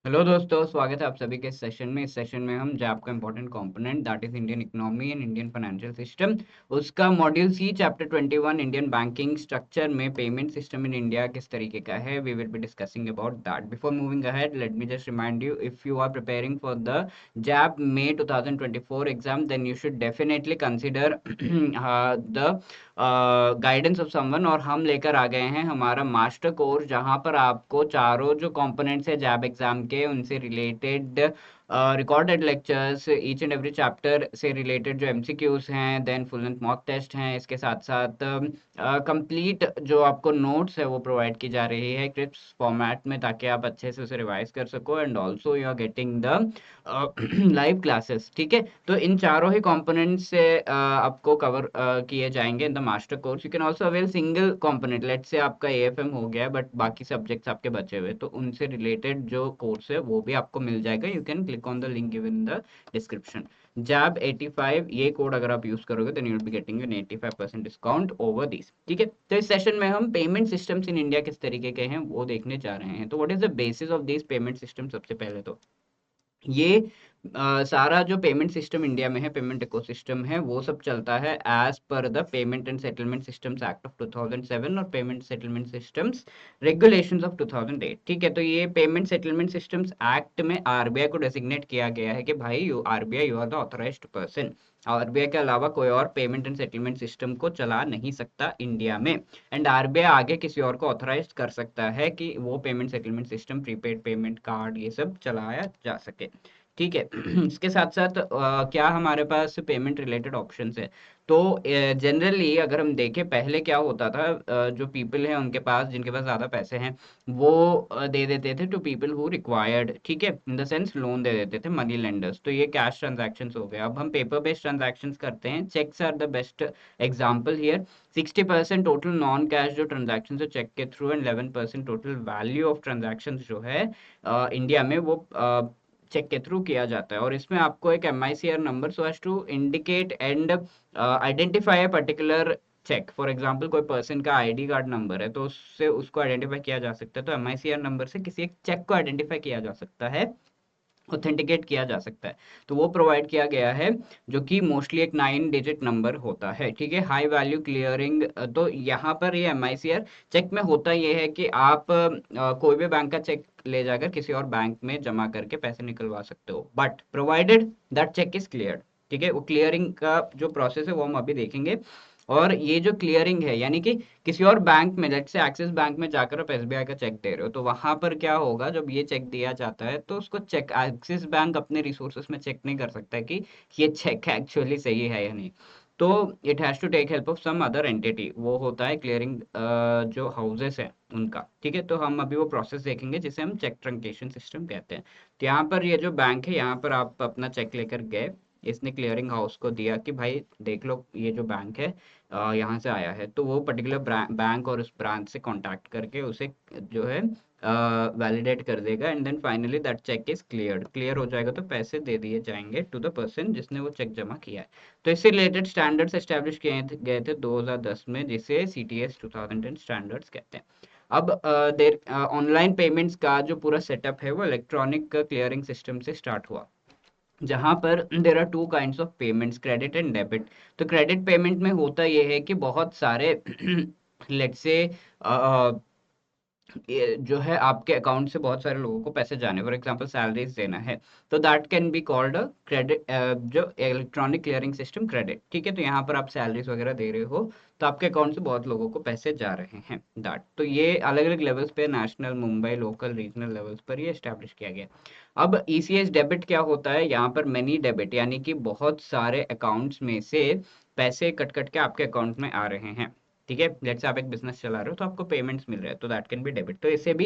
Hello दोस्तों, स्वागत है आप सभी के इस सेशन में। इस सेशन में हम जैप का important component that is Indian economy and Indian financial system, उसका module C chapter 21 Indian banking structure में पेमेंट सिस्टम इन इंडिया किस तरीके का है, we will be discussing about that. Before moving ahead, let me just remind you, if you are preparing for the JAIIB May 2024 exam, then you should definitely consider the guidance of someone. और हम लेकर आ गए हैं हमारा master course, जहां पर आपको चारों जो कंपोनेंट्स है जैब एग्जाम के, उनसे related recorded lectures, each and every chapter से रिलेटेड जो एमसीक्यूज हैं, then full and mock test हैं, इसके साथ साथ कंप्लीट जो आपको नोट्स है वो प्रोवाइड की जा रही है क्रिप्स फॉर्मेट में, ताकि आप अच्छे से उसे रिवाइज कर सको। And also you are getting the live classes. ठीक है, तो इन चारों ही कंपोनेंट्स से आपको कवर किए जाएंगे in the master course. You can also avail single component, let's say आपका एएफएम हो गया बट बाकी सब्जेक्ट्स आपके बचे हुए, तो उनसे रिलेटेड जो कोर्स है वो भी आपको मिल जाएगा। You can click on the link given in the description. जैब 85 ये कोड अगर आप यूज करोगे तो you will be getting an 85% discount over this. ठीक है, तो इस सेशन में हम पेमेंट सिस्टम्स इन इंडिया किस तरीके के हैं वो देखने जा रहे हैं। तो what is the basis of this payment system? सबसे पहले तो ये सारा जो पेमेंट सिस्टम इंडिया में है, पेमेंट इकोसिस्टम है, वो सब चलता है as per the payment and settlement systems act of 2007 और payment settlement systems regulations of 2008। ठीक है, तो ये पेमेंट सेटलमेंट सिस्टम्स एक्ट में आरबीआई को डेसिग्नेट किया गया है कि भाई you RBI, you are the authorised person. RBI के अलावा कोई और पेमेंट एंड सेटलमेंट सिस्टम को चला नहीं सकता इंडिया में। एंड आरबीआई आगे किसी और को ऑथराइज कर सकता है कि वो payment settlement system, prepaid payment card, ये सब चलाया जा सके। ठीक है, इसके साथ साथ क्या हमारे पास पेमेंट रिलेटेड ऑप्शंस है? तो जनरली अगर हम देखें, पहले क्या होता था, जो पीपल है उनके पास, जिनके पास ज़्यादा पैसे हैं, वो दे देते थे टू पीपल हु रिक्वायर्ड। ठीक है, इन द सेंस लोन दे देते थे, मनी लेंडर्स। तो ये कैश ट्रांजैक्शंस हो गए। अब हम पेपर बेस्ड ट्रांजैक्शंस करते हैं, cheques are the best example here. 60% total non cash जो ट्रांजैक्शन है चेक के through, and 11% total value of transaction जो है इंडिया में, वो चेक के थ्रू किया जाता है। और इसमें आपको एक MICR number, so as to indicate and identify a particular cheque. For example कोई पर्सन का आईडी कार्ड नंबर है तो उससे उसको आइडेंटिफाई किया जा सकता है, तो MICR नंबर से किसी एक चेक को आइडेंटिफाई किया जा सकता है, ऑथेंटिकेट किया जा सकता है। तो वो प्रोवाइड किया गया है, जो कि मोस्टली एक 9 डिजिट नंबर होता है। ठीक है, हाई वैल्यू क्लियरिंग। तो यहाँ पर ये MICR चेक में होता ये है कि आप कोई भी बैंक का चेक ले जाकर किसी और बैंक में जमा करके पैसे निकलवा सकते हो, but provided that cheque is cleared. ठीक है, वो क्लियरिंग का जो प्रोसेस है वो हम अभी देखेंगे। और ये जो क्लियरिंग है, यानी कि किसी और बैंक में, जैसे एक्सिस बैंक में जाकर आप एसबीआई का चेक दे रहे हो, तो वहां पर क्या होगा, जब ये चेक दिया जाता है तो उसको चेक, एक्सिस बैंक अपने रिसोर्सेस में चेक नहीं कर सकता है कि ये चेक एक्चुअली सही है या नहीं। तो it has to take help of some other entity, वो होता है क्लियरिंग जो हाउसेस है उनका। ठीक है, तो हम अभी वो प्रोसेस देखेंगे जिसे हम चेक ट्रंकेशन सिस्टम कहते हैं। तो यहाँ पर ये जो बैंक है, यहाँ पर आप अपना चेक लेकर गए, इसने क्लियरिंग हाउस को दिया कि भाई देख लो ये जो बैंक है यहाँ से आया है, तो वो पर्टिकुलर बैंक और उस ब्रांच से कांटेक्ट करके उसे जो है वैलिडेट कर देगा, and then finally that cheque is cleared. Clear हो जाएगा तो पैसे दे दिए जाएंगे टू द पर्सन जिसने वो चेक जमा किया है। तो इससे रिलेटेड स्टैंडर्ड्स एस्टेब्लिश किए गए थे 2010 में, जिसे CTS 2010 स्टैंडर्ड्स कहते हैं। अब देर ऑनलाइन पेमेंट्स का जो पूरा सेटअप है वो इलेक्ट्रॉनिक क्लियरिंग सिस्टम से स्टार्ट हुआ, जहां पर there are two kinds of payments, credit and debit. तो क्रेडिट पेमेंट में होता यह है कि बहुत सारे लेट्स से ये जो है आपके अकाउंट से बहुत सारे लोगों को पैसे जाने, फॉर एग्जांपल सैलरीज देना है, तो that can be called a credit, जो इलेक्ट्रॉनिक क्लियरिंग सिस्टम क्रेडिट। ठीक है, तो यहाँ पर आप सैलरीज वगैरह दे रहे हो, तो आपके अकाउंट से बहुत लोगों को पैसे जा रहे हैं, दैट। तो ये अलग अलग लेवल्स पे, national, Mumbai, local, regional levels पर ये एस्टेब्लिश किया गया। अब ECS डेबिट क्या होता है? यहाँ पर मनी डेबिट, यानी कि बहुत सारे अकाउंट्स में से पैसे कट कट के आपके अकाउंट में आ रहे हैं। ठीक है, लेट्स से आप एक बिजनेस चला रहे हो तो आपको पेमेंट्स मिल रहे हैं, तो दैट कैन बी डेबिट। तो इसे भी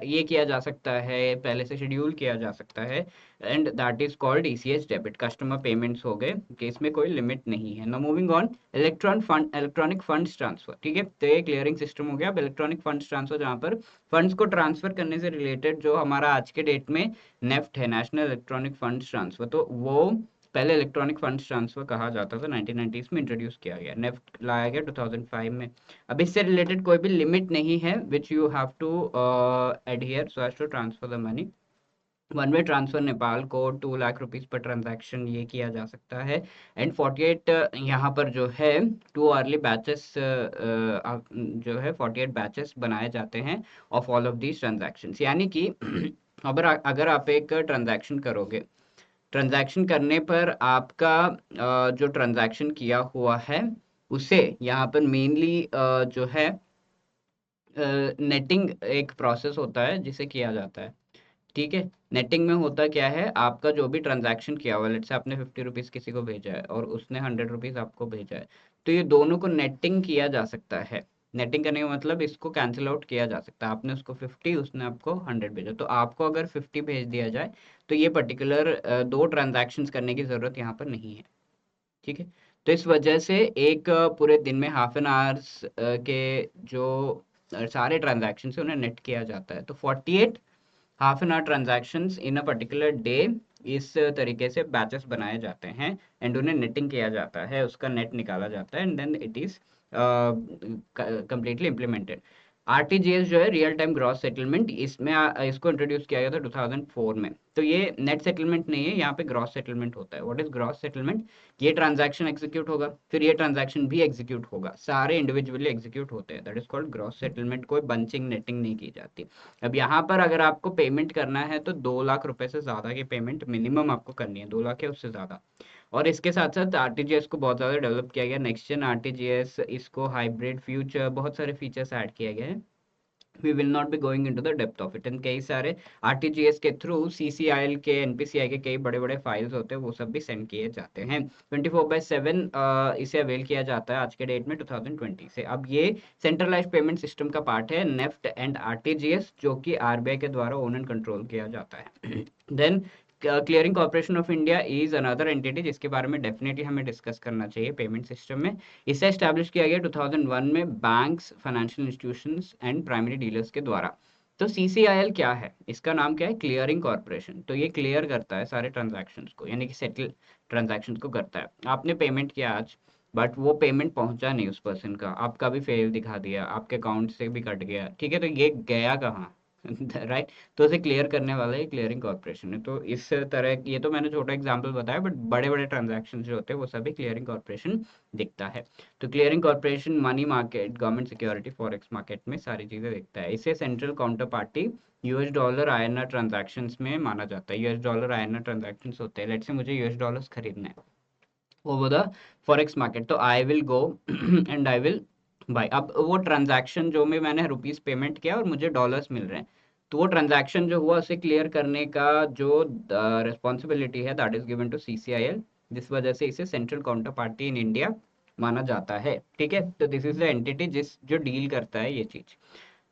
ये किया जा सकता है, पहले से शेड्यूल किया जा सकता है, and that is called ECS debit. Customer payments हो गए कि इसमें कोई लिमिट नहीं है। Now moving on, electronic funds transfer. ठीक है, तो ये क्लियरिंग सिस्टम हो गया। अब इलेक्ट्रॉनिक फंड्स ट्रांसफर, जहाँ पर फंड्स को ट्रांसफर करने से रिलेटेड जो हमारा आज के डेट में नेफ्ट है, नेशनल इलेक्ट्रॉनिक फंड्स ट्रांसफर, तो वो पहले इलेक्ट्रॉनिक फंड्स ट्रांसफर कहा जाता था, 1990s में इंट्रोड्यूस किया गया, नेफ्ट लाया गया 2005 में। अब इससे रिलेटेड कोई भी लिमिट नहीं है which you have to adhere so as to transfer the money. One way transfer Nepal को 2 लाख रुपीस पर ट्रांजैक्शन ये किया जा सकता है। एंड 48 यहाँ पर जो है 2 अर्ली बैचेस जो है 48 बैचेस बनाए जाते हैं of all of these transaction, यानी कि अगर आप एक ट्रांजैक्शन करोगे, ट्रांजैक्शन करने पर आपका जो ट्रांजैक्शन किया हुआ है उसे यहाँ पर मेनली जो है नेटिंग एक प्रोसेस होता है जिसे किया जाता है। ठीक है, नेटिंग में होता क्या है, आपका जो भी ट्रांजैक्शन किया हुआ, लेट्स से आपने 50 रुपीज़ किसी को भेजा है और उसने 100 रुपीज़ आपको भेजा है, तो ये दोनों को नेटिंग किया जा सकता है। नेटिंग करने का मतलब इसको कैंसिल आउट किया जा सकता है, आपने उसको 50, उसने आपको 100 भेजा, तो आपको अगर 50 भेज दिया जाए तो ये पर्टिकुलर 2 ट्रांजैक्शंस करने की ज़रूरत यहाँ पर नहीं है। ठीक है, तो इस वजह से एक पूरे दिन में हाफ एन आवर्स के जो सारे ट्रांजैक्शन है उन्हें नेट किया जाता है। तो 48 half an hour transactions in a particular day इस तरीके से बैचेस बनाए जाते हैं एंड उन्हें नेटिंग किया जाता है, उसका नेट निकाला जाता है and then it is completely implemented. RTGS जो है रियल टाइम ग्रॉस सेटलमेंट, इसमें इसको इंट्रोड्यूस किया गया था 2004 में। तो ये नेट सेटलमेंट नहीं है, यहाँ पे ग्रॉस सेटलमेंट होता है। What is gross settlement? ये ट्रांजैक्शन एग्जीक्यूट होगा, फिर ये ट्रांजैक्शन भी एग्जीक्यूट होगा, सारे इंडिविजुअली एग्जीक्यूट होते हैं, that is called gross settlement. कोई बंचिंग नेटिंग नहीं की जाती। अब यहाँ पर अगर आपको पेमेंट करना है तो 2 लाख रुपए से ज़्यादा की पेमेंट मिनिमम आपको करनी है, 2 लाख या उससे ज़्यादा। और इसके साथ साथ आरटीजीएस को बहुत ज़्यादा डेवलप किया गया, नेक्स्ट जेन आरटीजीएस, इसको हाइब्रिड फ्यूचर, बहुत सारे फीचर्स ऐड किए गए हैं। We will not be going into the depth of it। and कई सारे आरटीजीएस के थ्रू सीसीआईएल के, एनपीसीआई के कई बड़े बड़े फाइल्स होते हैं, वो सब भी सेंड किए जाते हैं। 24/7 इसे अवेल किया जाता है आज के डेट में 2020 से। अब ये सेंट्रलाइज्ड पेमेंट सिस्टम का पार्ट है, नेफ्ट एंड आरटीजीएस, जो कि आरबीआई के द्वारा ओन एंड कंट्रोल किया जाता है। Then clearing corporation of India is another entity जिसके बारे में डेफिनेटली हमें डिस्कस करना चाहिए पेमेंट सिस्टम में। इसे एस्टैब्लिश किया गया 2001 में banks, financial institutions and primary dealers के द्वारा। तो सीसीआईएल क्या है? इसका नाम क्या है? Clearing corporation. तो ये क्लियर करता है सारे ट्रांजैक्शंस को, यानी कि सेटल ट्रांजैक्शंस को करता है। आपने पेमेंट किया आज, बट वो पेमेंट पहुंचा नहीं उस पर्सन का, आपका भी फेल दिखा दिया, आपके अकाउंट से भी कट गया, ठीक है, तो ये गया कहाँ? राइट तो इसे क्लियर करने वाला ही क्लियरिंग कॉर्पोरेशन है। तो इस तरह, ये तो मैंने छोटा एग्जांपल बताया, बट बड़े बड़े ट्रांजैक्शन जो होते हैं वो सभी क्लियरिंग कॉर्पोरेशन दिखता है। तो clearing corporation money market, government security, forex market में सारी चीजें देखता है। इसे central counter party US dollar INR transactions में माना जाता है। यूएस डॉलर आईएनआर ट्रांजैक्शंस होते हैं, लेट्स से मुझे यूएस डॉलर्स खरीदना है ओवर द फॉरेक्स मार्केट, तो I will go and I will buy. अब वो ट्रांजैक्शन जो में मैंने रुपीस पेमेंट किया और मुझे डॉलर्स मिल रहे हैं, तो वो ट्रांजैक्शन जो हुआ उसे क्लियर करने का जो रिस्पॉन्सिबिलिटी है दैट इज गिवन टू सीसीआईएल, जिस वजह से इसे central counter party in India माना जाता है। ठीक है, तो दिस इज द एंटिटी जो डील करता है ये चीज।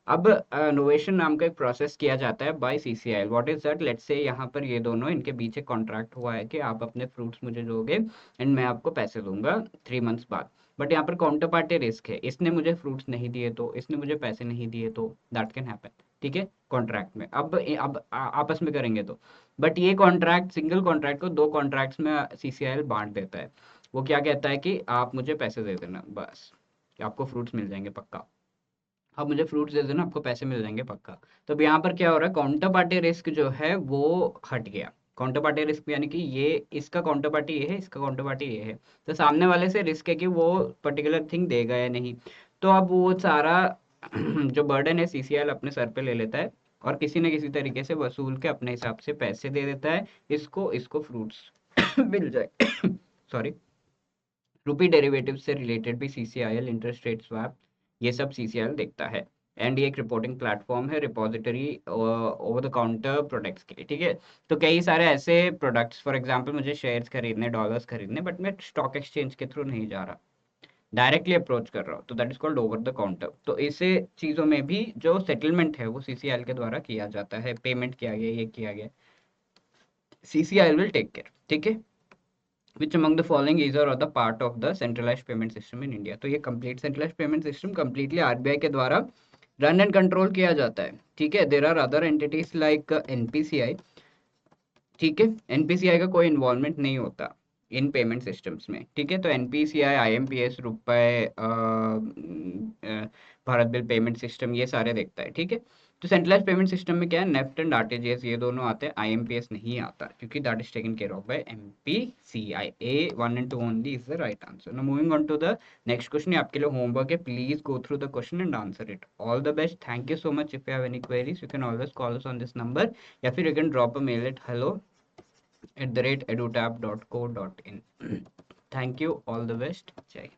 अब इनोवेशन नाम का एक प्रोसेस किया जाता है by CCIL. What is that? Let's say यहाँ पर ये दोनों, इनके बीच एक कॉन्ट्रैक्ट हुआ है कि आप अपने फ्रूट्स मुझे दोगे एंड मैं आपको पैसे दूंगा 3 मंथ्स बाद। बट यहाँ पर काउंटर पार्टी रिस्क है, इसने मुझे फ्रूट्स नहीं दिए तो, इसने मुझे पैसे नहीं दिए तो, दैट कैन हैपन। ठीक है, कॉन्ट्रैक्ट में अब आपस में करेंगे तो, बट ये कॉन्ट्रैक्ट, सिंगल कॉन्ट्रैक्ट को 2 कॉन्ट्रैक्ट्स में सीसीआईएल बांट देता है। वो क्या कहता है कि आप मुझे पैसे दे देना, बस आपको फ्रूट्स मिल जाएंगे पक्का, आप मुझे फ्रूट्स दे देना, आपको पैसे मिल जाएंगे पक्का। तो अब यहाँ पर क्या हो रहा है, काउंटर पार्टी रिस्क जो है वो हट गया। काउंटर पार्टी रिस्क यानी कि ये, इसका काउंटर पार्टी ये है, इसका काउंटर पार्टी ये है, तो सामने वाले से रिस्क है कि वो पर्टिकुलर थिंग देगा या नहीं। तो अब वो सारा जो बर्डन है सीसीएल अपने सर पे ले लेता है और किसी न किसी तरीके से वसूल के अपने हिसाब से पैसे दे देता है, इसको फ्रूट्स मिल जाए। सॉरी, रुपी डेरिवेटिव से रिलेटेड भी सीसीआईएल, इंटरेस्ट रेट स्वैप, ये सब सीसीआईएल देखता है। एंड ये एक रिपोर्टिंग प्लेटफॉर्म है repository over the counter products के लिए। ठीक है, तो कई सारे ऐसे प्रोडक्ट्स, फॉर एग्जांपल मुझे शेयर्स खरीदने, डॉलर्स खरीदने, बट मैं स्टॉक एक्सचेंज के थ्रू नहीं जा रहा, डायरेक्टली अप्रोच कर रहा हूँ, तो that is called over the counter. तो ऐसे चीजों में भी जो सेटलमेंट है वो सीसीआईएल के द्वारा किया जाता है, पेमेंट किया गया, ये किया गया, सीसीआईएल विल टेक केयर। ठीक है, which among the following is or the part of the centralized payment system in India? तो ये complete centralized payment system completely RBI के द्वारा रन एंड कंट्रोल किया जाता है। ठीक है, there are other entities like NPCI. ठीक है, एनपीसीआई का कोई इन्वॉल्वमेंट नहीं होता, इन पेमेंट सिस्टम्स में, ठीक है। तो एनपीसीआई, आईएमपीएस, रुपए, भारत बिल पेमेंट सिस्टम, ये सारे देखता है, ठीक है। तो सेंट्रलाइज पेमेंट सिस्टम में क्या है, नेफ्ट एंड आरटीजीएस ये दोनों आते हैं, आईएमपीएस नहीं आता क्योंकि that is taken care of by MPCI. A 1 and 2 only is the right answer. Now moving on to the next question, ये आपके लिए होमवर्क है, please go through the question and answer it. All the best, thank you so much. If you have any queries you can always call us on this number, या फिर you can drop a mail at hello@edutab.co.in. Thank you, all the best. Jai Hind.